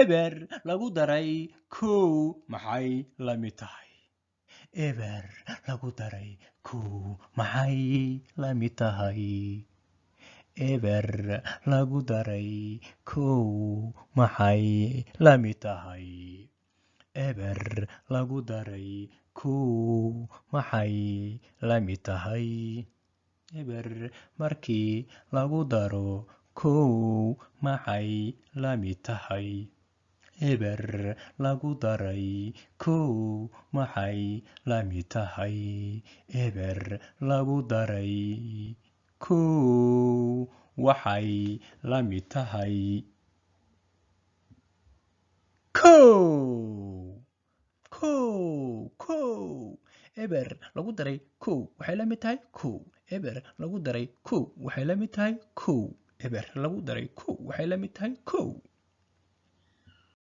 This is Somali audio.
eber lagu daray kow maxay la mid tahay eber lagu daray kow maxay la mid tahay eber lagu daray kow maxay la mid tahay eber lagu daray kow maxay la mid tahay eber markii lagu daro kow maxay la mid tahay eber lagu daray kow maxay la mid tahay eber lagu daray kow waxay la mid tahay kow eber lagu daray kow waxay la mid tahay kow eber lagu daray kow waxay la mid tahay kow eber lagu daray kow waxay la mid tahay kow